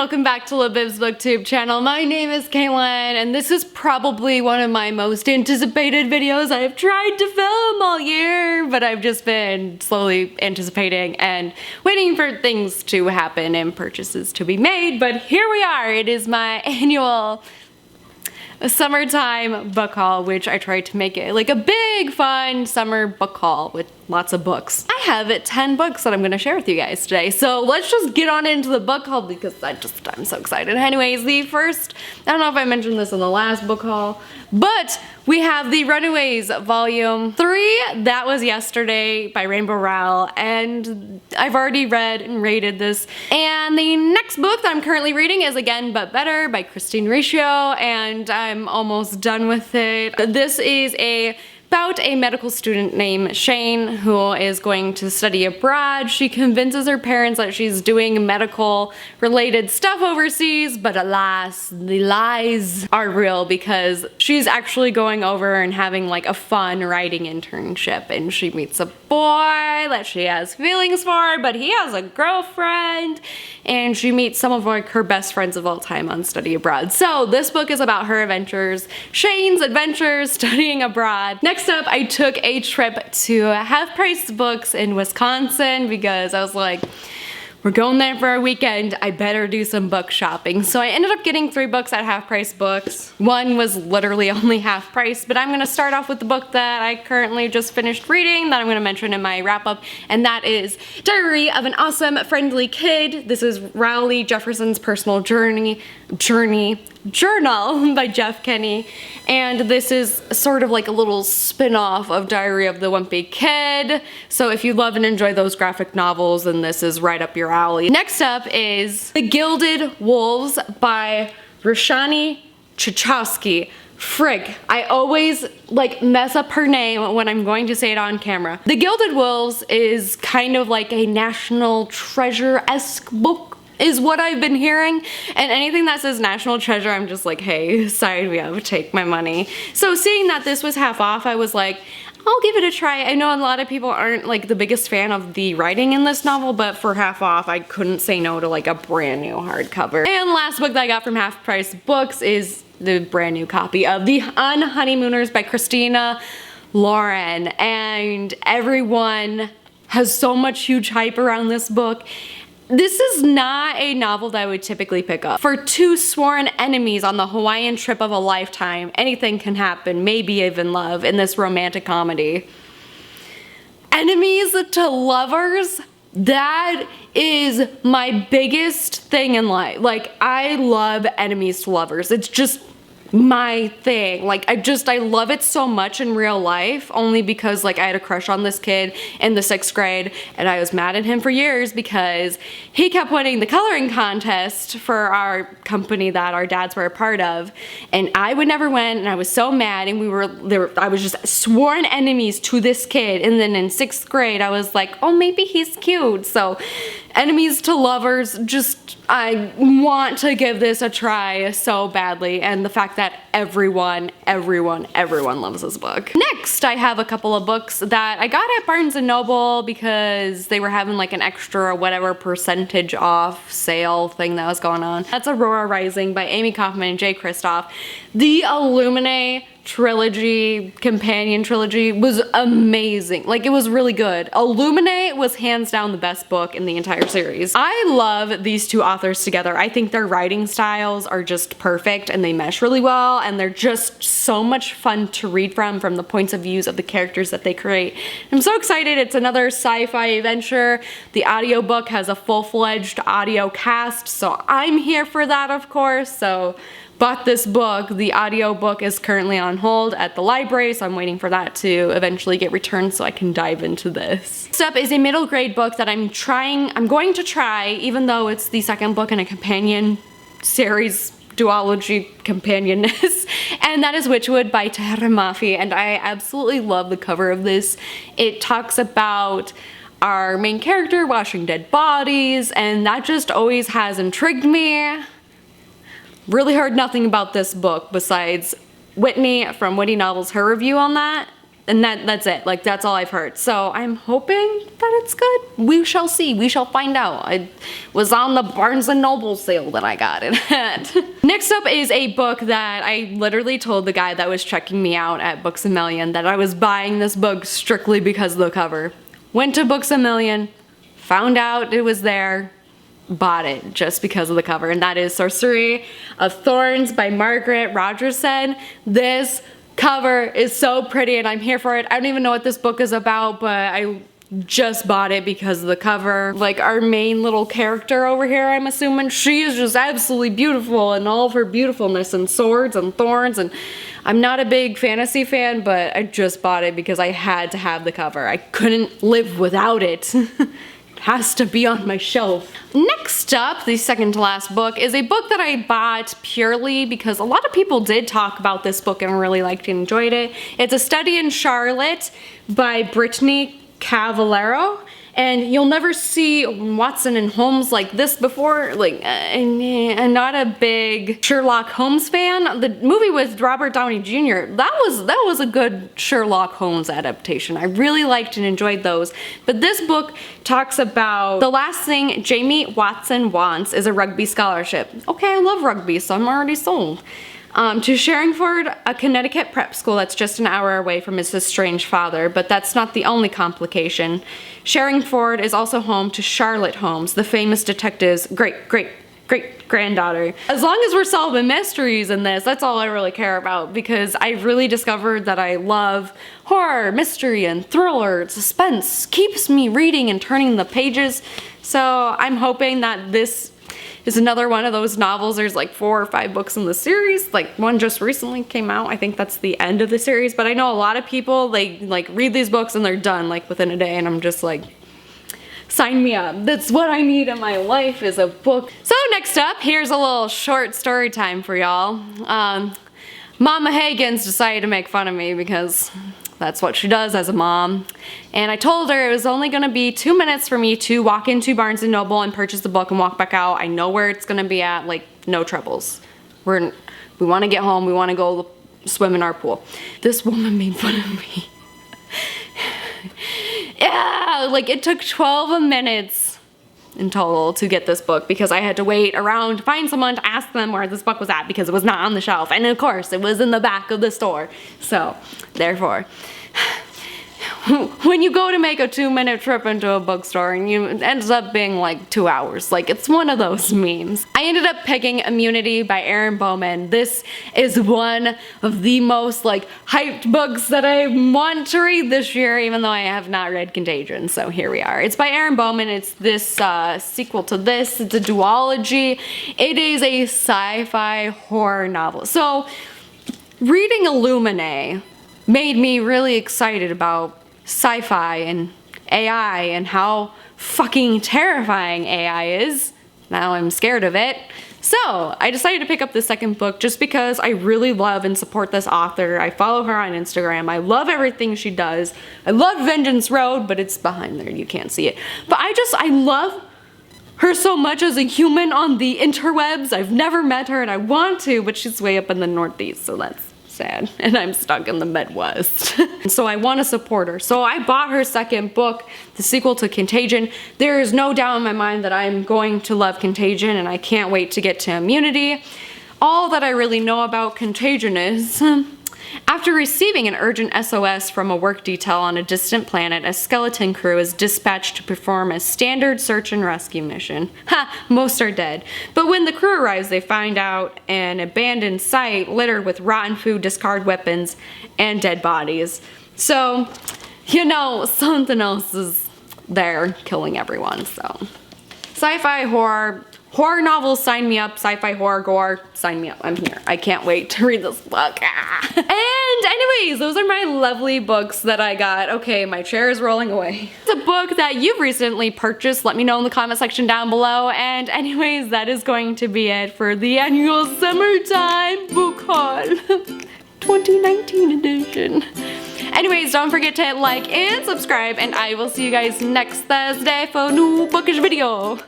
welcome back to Libib's booktube channel. My name is Caitlin and this is probably one of my most anticipated videos I've tried to film all year, but I've just been slowly anticipating and waiting for things to happen and purchases to be made, but here we are. It is my annual summertime book haul, which I tried to make it like a big fun summer book haul with lots of books. I have 10 books that I'm gonna share with you guys today, so let's just get on into the book haul because I'm so excited. Anyways, the first, I don't know if I mentioned this in the last book haul, but we have the Runaways Volume 3. That was yesterday by Rainbow Rowell, and I've already read and rated this. And the next book that I'm currently reading is Again But Better by Christine Riccio, and I'm almost done with it. This is about a medical student named Shane who is going to study abroad. She convinces her parents that she's doing medical related stuff overseas, but alas, the lies are real because she's actually going over and having like a fun writing internship, and she meets a boy that she has feelings for, but he has a girlfriend, and she meets some of like her best friends of all time on study abroad. So this book is about her adventures, Shane's adventures studying abroad. Next up, I took a trip to Half Price Books in Wisconsin because I was like, we're going there for a weekend, I better do some book shopping. So I ended up getting 3 books at Half Price Books. One was literally only half price, but I'm gonna start off with the book that I currently just finished reading that I'm gonna mention in my wrap up, and that is Diary of an Awesome Friendly Kid. This is Rowley Jefferson's personal journal by Jeff Kinney, and this is sort of like a little spin-off of Diary of the Wimpy Kid. So if you love and enjoy those graphic novels, then this is right up your alley. Next up is The Gilded Wolves by Roshani Chachowski. Frig, I always like mess up her name when I'm going to say it on camera. The Gilded Wolves is kind of like a National Treasure-esque book is what I've been hearing, and anything that says National Treasure, I'm just like, hey, sign me up, take my money. So seeing that this was half off, I was like, I'll give it a try. I know a lot of people aren't like the biggest fan of the writing in this novel, but for half off, I couldn't say no to like a brand new hardcover. And last book that I got from Half Price Books is the brand new copy of The Unhoneymooners by Christina Lauren, and everyone has so much huge hype around this book. This is not a novel that I would typically pick up. For 2 sworn enemies on the Hawaiian trip of a lifetime, anything can happen, maybe even love, in this romantic comedy. Enemies to lovers? That is my biggest thing in life. Like, I love enemies to lovers. It's just my thing. Like, I love it so much in real life, only because like I had a crush on this kid in the 6th grade, and I was mad at him for years because he kept winning the coloring contest for our company that our dads were a part of, and I would never win, and I was so mad, and I was just sworn enemies to this kid. And then in 6th grade I was like, oh, maybe he's cute. So enemies to lovers, just I want to give this a try so badly, and the fact that everyone loves this book. Next, I have a couple of books that I got at Barnes & Noble because they were having like an extra whatever percentage off sale thing that was going on. That's Aurora Rising by Amy Kaufman and Jay Kristoff. The Illuminae trilogy, companion trilogy, was amazing. Like, it was really good. Illuminae was hands down the best book in the entire series. I love these 2 authors together. I think their writing styles are just perfect and they mesh really well, and they're just so much fun to read from the points of views of the characters that they create. I'm so excited. It's another sci-fi adventure. The audiobook has a full-fledged audio cast, so I'm here for that, of course. So bought this book. The audiobook is currently on hold at the library, so I'm waiting for that to eventually get returned so I can dive into this. Next up is a middle grade book that I'm going to try, even though it's the 2nd book in a companion series duology companionness, and that is Witchwood by Tahira Mafi, and I absolutely love the cover of this. It talks about our main character washing dead bodies, and that just always has intrigued me. Really heard nothing about this book besides Whitney from Witty Novels, her review on that. And that's it. Like, that's all I've heard. So I'm hoping that it's good. We shall see. We shall find out. I was on the Barnes & Noble sale that I got it at. Next up is a book that I literally told the guy that was checking me out at Books A Million that I was buying this book strictly because of the cover. Went to Books A Million, found out it was there, bought it just because of the cover, and that is Sorcery of Thorns by Margaret Rogerson. This cover is so pretty and I'm here for it. I don't even know what this book is about, but I just bought it because of the cover. Like, our main little character over here, I'm assuming, she is just absolutely beautiful in all of her beautifulness and swords and thorns, and I'm not a big fantasy fan, but I just bought it because I had to have the cover. I couldn't live without it. Has to be on my shelf. Next up, the second to last book, is a book that I bought purely because a lot of people did talk about this book and really liked and enjoyed it. It's A Study in Charlotte by Brittany Cavallaro. And you'll never see Watson and Holmes like this before. Like, I'm not a big Sherlock Holmes fan. The movie with Robert Downey Jr., that was a good Sherlock Holmes adaptation. I really liked and enjoyed those. But this book talks about the last thing Jamie Watson wants is a rugby scholarship. Okay, I love rugby, so I'm already sold. To Sherringford, a Connecticut prep school that's just an hour away from his estranged father, but that's not the only complication. Sherringford is also home to Charlotte Holmes, the famous detective's great-granddaughter. As long as we're solving mysteries in this, that's all I really care about, because I really discovered that I love horror, mystery, and thriller. Suspense keeps me reading and turning the pages, so I'm hoping that this is another one of those novels. There's like 4 or 5 books in the series. Like, one just recently came out. I think that's the end of the series, but I know a lot of people, they like read these books and they're done like within a day, and I'm just like, sign me up. That's what I need in my life, is a book. So next up, here's a little short story time for y'all. Mama Hagen's decided to make fun of me because that's what she does as a mom. And I told her it was only gonna be 2 minutes for me to walk into Barnes & Noble and purchase the book and walk back out. I know where it's gonna be at, like, no troubles. We wanna get home, we wanna go swim in our pool. This woman made fun of me. Yeah, like, it took 12 minutes in total to get this book because I had to wait around to find someone to ask them where this book was at because it was not on the shelf, and of course it was in the back of the store. So therefore, when you go to make a 2-minute trip into a bookstore and it ends up being like 2 hours, like, it's one of those memes. I ended up picking Immunity by Erin Bowman. This is one of the most like hyped books that I want to read this year, even though I have not read Contagion, so here we are. It's by Erin Bowman. It's this sequel to this. It's a duology. It is a sci-fi horror novel. So reading Illuminae made me really excited about sci-fi and AI and how fucking terrifying AI is. Now I'm scared of it. So I decided to pick up the second book just because I really love and support this author. I follow her on Instagram. I love everything she does. I love Vengeance Road, but it's behind there, you can't see it. But I love her so much as a human on the interwebs. I've never met her and I want to, but she's way up in the Northeast, so that's sad, and I'm stuck in the Midwest. So I want to support her. So I bought her second book, the sequel to Contagion. There is no doubt in my mind that I'm going to love Contagion, and I can't wait to get to Immunity. All that I really know about Contagion is, after receiving an urgent SOS from a work detail on a distant planet, a skeleton crew is dispatched to perform a standard search and rescue mission. Ha! Most are dead. But when the crew arrives, they find out an abandoned site littered with rotten food, discarded weapons, and dead bodies. So, you know, something else is there killing everyone, so. Sci-fi horror novels, sign me up. Sci-fi horror gore, sign me up. I'm here. I can't wait to read this book. And anyways, those are my lovely books that I got. Okay, my chair is rolling away. It's a book that you've recently purchased. Let me know in the comment section down below. And anyways, that is going to be it for the annual summertime book haul. 2019 edition. Anyways, don't forget to hit like and subscribe, and I will see you guys next Thursday for a new bookish video.